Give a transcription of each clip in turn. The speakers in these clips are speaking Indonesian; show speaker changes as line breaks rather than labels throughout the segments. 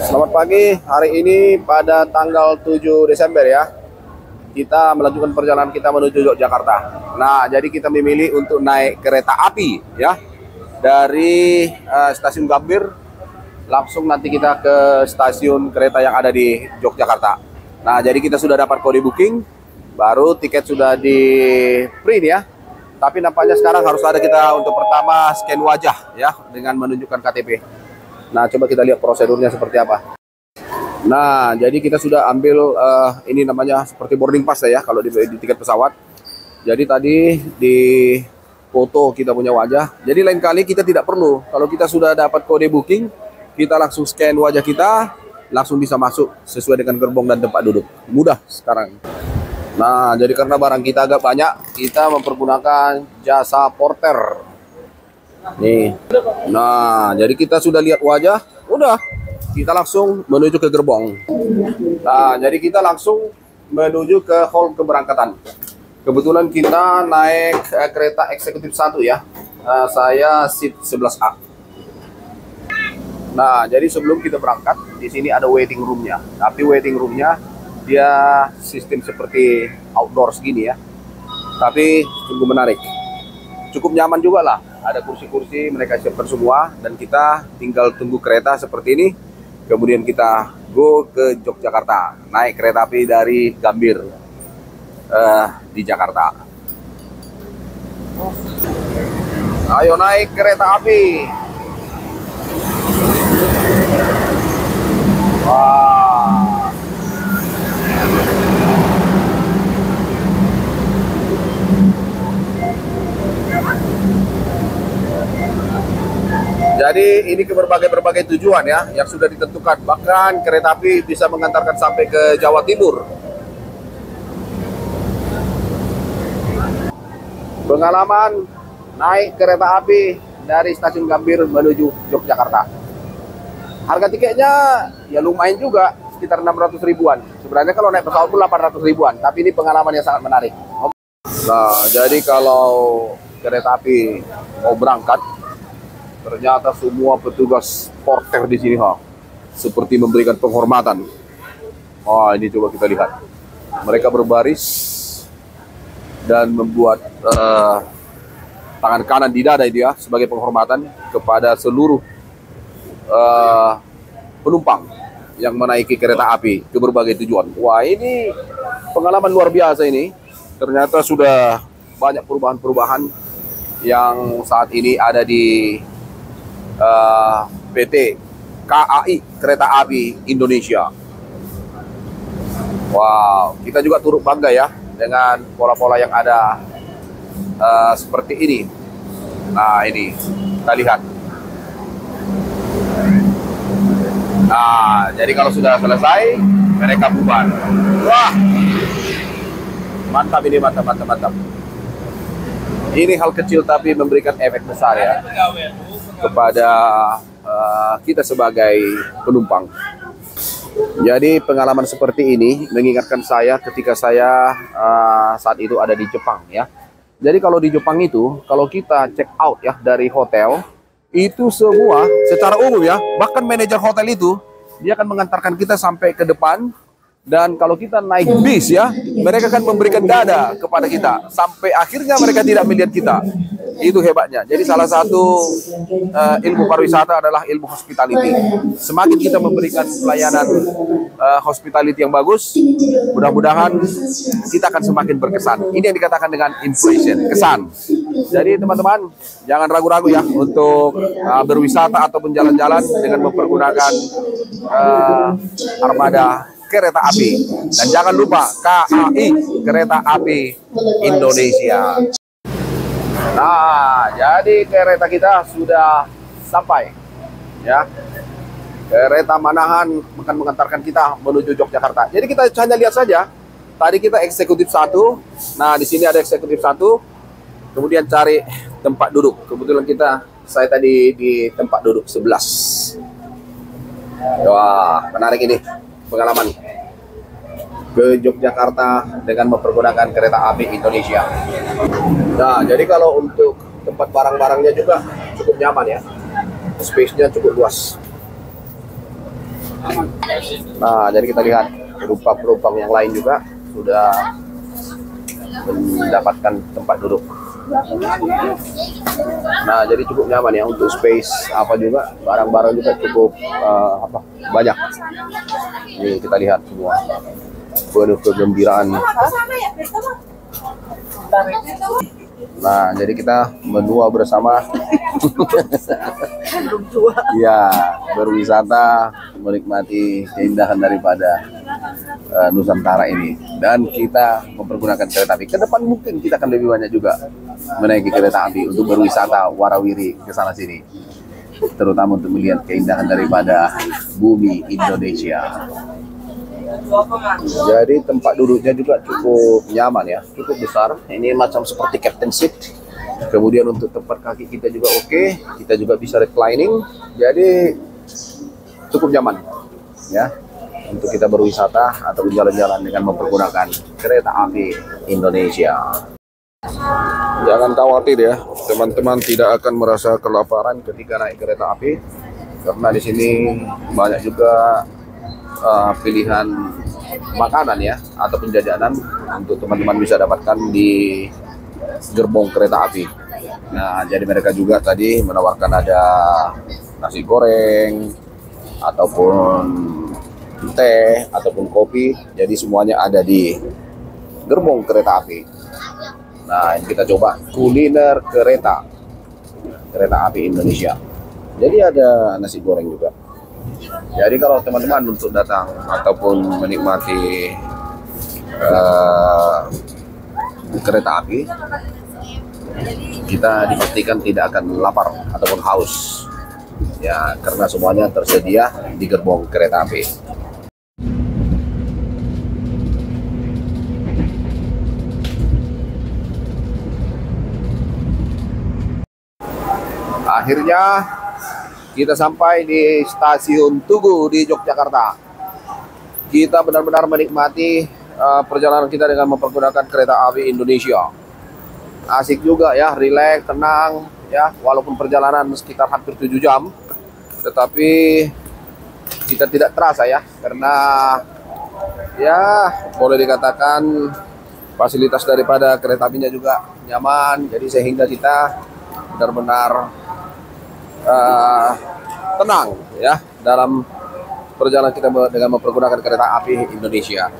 Selamat pagi, hari ini pada tanggal 7 Desember ya. Kita melanjutkan perjalanan kita menuju Yogyakarta. Nah, jadi kita memilih untuk naik kereta api ya. Dari stasiun Gambir langsung nanti kita ke stasiun kereta yang ada di Yogyakarta. Nah, jadi kita sudah dapat kode booking, baru tiket sudah di print ya. Tapi nampaknya sekarang harus ada kita untuk pertama scan wajah ya dengan menunjukkan KTP. Nah, coba kita lihat prosedurnya seperti apa. Nah, jadi kita sudah ambil ini namanya seperti boarding pass ya kalau di tiket pesawat. Jadi tadi di foto kita punya wajah. Jadi lain kali kita tidak perlu. Kalau kita sudah dapat kode booking, kita langsung scan wajah kita, langsung bisa masuk sesuai dengan gerbong dan tempat duduk. Mudah sekarang. Nah, jadi karena barang kita agak banyak, kita mempergunakan jasa porter. Nih. Nah, jadi kita sudah lihat wajah, udah kita langsung menuju ke gerbong. Nah, jadi kita langsung menuju ke hall keberangkatan. Kebetulan kita naik kereta eksekutif 1 ya. Saya seat 11A. Nah, jadi sebelum kita berangkat, di sini ada waiting roomnya. Tapi waiting roomnya dia sistem seperti outdoor segini ya. Tapi sungguh menarik. Cukup nyaman juga lah. Ada kursi-kursi, mereka siapkan semua, dan kita tinggal tunggu kereta seperti ini. Kemudian kita go ke Yogyakarta, naik kereta api dari Gambir di Jakarta. Ayo naik kereta api. Wah. Jadi ini ke berbagai tujuan ya yang sudah ditentukan. Bahkan kereta api bisa mengantarkan sampai ke Jawa Timur. Pengalaman naik kereta api dari stasiun Gambir menuju Yogyakarta. Harga tiketnya ya lumayan juga, sekitar 600 ribuan. Sebenarnya kalau naik pesawat pun 800 ribuan. Tapi ini pengalaman yang sangat menarik. Nah, jadi kalau kereta api mau berangkat, ternyata semua petugas porter di sini seperti memberikan penghormatan. Oh, ini coba kita lihat. Mereka berbaris dan membuat tangan kanan di dada itu ya sebagai penghormatan kepada seluruh penumpang yang menaiki kereta api ke berbagai tujuan. Wah, ini pengalaman luar biasa ini. Ternyata sudah banyak perubahan-perubahan yang saat ini ada di PT KAI Kereta Api Indonesia. Wow, kita juga turut bangga ya dengan pola-pola yang ada seperti ini. Nah, ini kita lihat. Nah, jadi kalau sudah selesai, mereka bubar. Wah, mantap ini, mantap. Ini hal kecil tapi memberikan efek besar ya kepada kita sebagai penumpang. Jadi pengalaman seperti ini mengingatkan saya ketika saya saat itu ada di Jepang ya. Jadi kalau di Jepang itu, kalau kita check out ya dari hotel, itu semua secara umum ya, bahkan manajer hotel itu dia akan mengantarkan kita sampai ke depan. Dan kalau kita naik bis ya, mereka akan memberikan dada kepada kita sampai akhirnya mereka tidak melihat kita. Itu hebatnya. Jadi salah satu ilmu pariwisata adalah ilmu hospitality. Semakin kita memberikan pelayanan hospitality yang bagus, mudah-mudahan kita akan semakin berkesan. Ini yang dikatakan dengan impression, kesan. Jadi teman-teman, jangan ragu-ragu ya untuk berwisata ataupun jalan-jalan dengan mempergunakan armada kereta api. Dan jangan lupa KAI Kereta Api Indonesia. Nah, jadi kereta kita sudah sampai ya. Kereta Manahan akan mengantarkan kita menuju Yogyakarta. Jadi kita hanya lihat saja. Tadi kita eksekutif 1. Nah, di sini ada eksekutif 1. Kemudian cari tempat duduk. Kebetulan saya tadi di tempat duduk 11. Wah, menarik ini pengalaman ke Yogyakarta dengan mempergunakan kereta api Indonesia. Nah, jadi kalau untuk tempat barang-barangnya juga cukup nyaman ya. Space-nya cukup luas. Nah, jadi kita lihat penumpang-penumpang yang lain juga sudah mendapatkan tempat duduk. Nah, jadi cukup nyaman ya untuk space apa juga, barang-barang juga cukup banyak. Ini kita lihat semua penuh kegembiraan. Nah, jadi kita menua bersama. Ya, berwisata, menikmati keindahan daripada Nusantara ini. Dan kita mempergunakan kereta api. Ke depan mungkin kita akan lebih banyak juga menaiki kereta api untuk berwisata warawiri ke sana sini. Terutama untuk melihat keindahan daripada bumi Indonesia. Jadi tempat duduknya juga cukup nyaman ya, cukup besar. Ini macam seperti captain seat. Kemudian untuk tempat kaki kita juga oke, kita juga bisa reclining. Jadi cukup nyaman ya untuk kita berwisata atau berjalan-jalan dengan mempergunakan kereta api Indonesia. Jangan khawatir ya, teman-teman tidak akan merasa kelaparan ketika naik kereta api, karena di sini banyak juga pilihan makanan ya atau penjajanan untuk teman-teman bisa dapatkan di gerbong kereta api. Nah, jadi mereka juga tadi menawarkan ada nasi goreng ataupun teh ataupun kopi. Jadi semuanya ada di gerbong kereta api. Nah, ini kita coba kuliner kereta api Indonesia. Jadi ada nasi goreng juga. Jadi kalau teman-teman untuk datang ataupun menikmati kereta api, kita dipastikan tidak akan lapar ataupun haus ya, karena semuanya tersedia di gerbong kereta api. Akhirnya kita sampai di stasiun Tugu di Yogyakarta. Kita benar-benar menikmati perjalanan kita dengan mempergunakan kereta api Indonesia. Asik juga ya, rileks, tenang ya, walaupun perjalanan sekitar hampir 7 jam, tetapi kita tidak terasa ya, karena ya boleh dikatakan fasilitas daripada kereta apinya juga nyaman, jadi sehingga kita benar-benar tenang ya dalam perjalanan kita dengan mempergunakan kereta api Indonesia.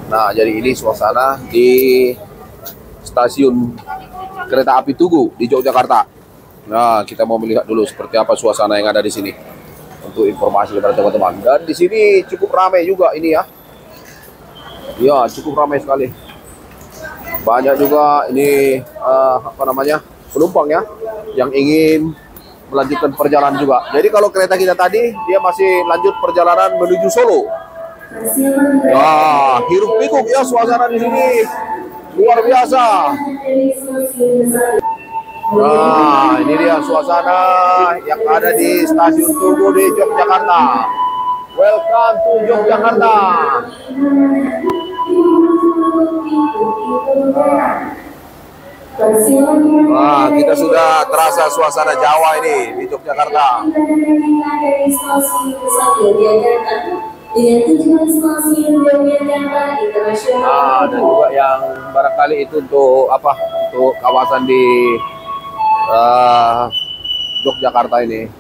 Nah, jadi ini suasana di stasiun kereta api Tugu di Yogyakarta. Nah, kita mau melihat dulu seperti apa suasana yang ada di sini untuk informasi kepada teman-teman. Dan di sini cukup ramai juga ini ya. Ya, cukup ramai sekali. Banyak juga ini penumpang ya yang ingin melanjutkan perjalanan juga. Jadi kalau kereta kita tadi dia masih lanjut perjalanan menuju Solo. Wah, hiruk pikuk ya suasana di sini luar biasa. Nah, ini dia suasana yang ada di stasiun Tugu di Yogyakarta. Welcome to Yogyakarta. Wah, kita sudah terasa suasana Jawa ini di Yogyakarta. Nah, dan juga yang barangkali itu untuk apa? Untuk kawasan di Yogyakarta ini.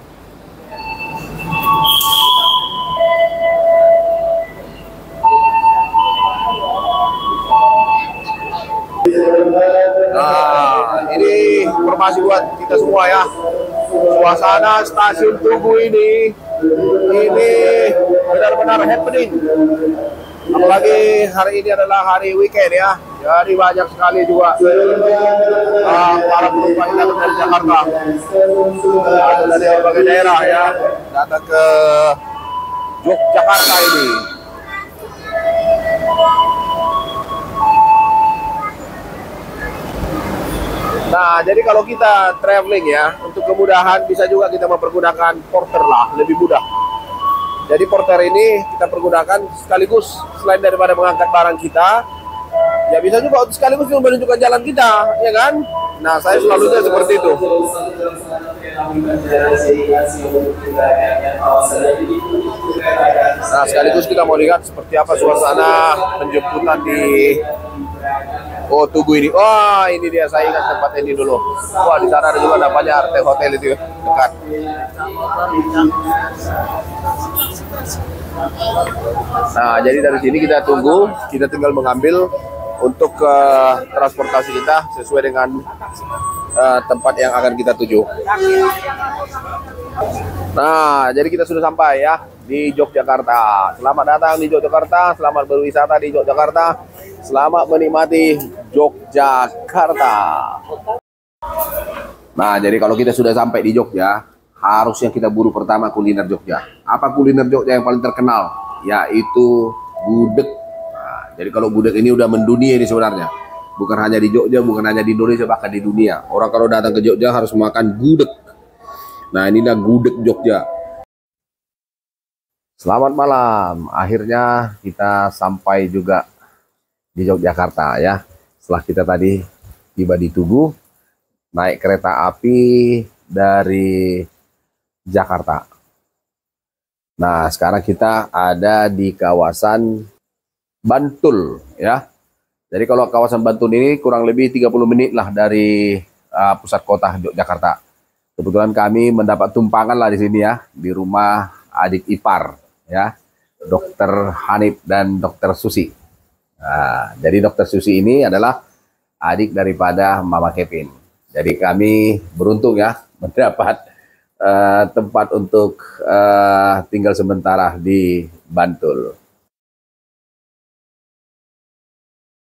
Nah, ini informasi buat kita semua ya. Suasana stasiun Tugu ini benar-benar happening. Apalagi hari ini adalah hari weekend ya. Jadi banyak sekali juga para penumpang yang datang dari Jakarta, ada dari berbagai daerah ya, datang ke Yogyakarta ini. Nah, jadi kalau kita traveling ya, untuk kemudahan bisa juga kita mempergunakan porter lah, lebih mudah. Jadi porter ini kita pergunakan sekaligus selain daripada mengangkat barang kita, Ya bisa juga sekaligus itu menunjukkan jalan kita, ya kan? Nah, saya selalu seperti itu. Nah, sekaligus kita mau lihat seperti apa suasana penjemputan di Tugu ini. Wah, ini dia, saya ingat tempat ini dulu. Wah, di sana ada juga namanya Arte Hotel itu dekat. Nah, jadi dari sini kita tunggu, kita tinggal mengambil untuk transportasi kita sesuai dengan tempat yang akan kita tuju. Nah, jadi kita sudah sampai ya di Yogyakarta. Selamat datang di Yogyakarta, selamat berwisata di Yogyakarta, selamat menikmati Yogyakarta. Nah, jadi kalau kita sudah sampai di Jogja, harusnya kita buru pertama kuliner Jogja. Apa kuliner Jogja yang paling terkenal? Yaitu gudeg. Nah, jadi kalau gudeg ini udah mendunia ini sebenarnya. Bukan hanya di Jogja, bukan hanya di Indonesia, bahkan di dunia. Orang kalau datang ke Jogja harus makan gudeg. Nah, inilah gudeg Jogja. Selamat malam. Akhirnya kita sampai juga di Yogyakarta ya. Setelah kita tadi tiba di Tugu, naik kereta api dari Jakarta. Nah, sekarang kita ada di kawasan Bantul ya. Jadi kalau kawasan Bantul ini kurang lebih 30 menit lah dari pusat kota Yogyakarta. Kebetulan kami mendapat tumpangan lah di sini ya, di rumah adik ipar ya, Dokter Hanif dan Dokter Susi. Nah, jadi Dokter Susi ini adalah adik daripada Mama Kevin. Jadi kami beruntung ya mendapat tempat untuk tinggal sementara di Bantul.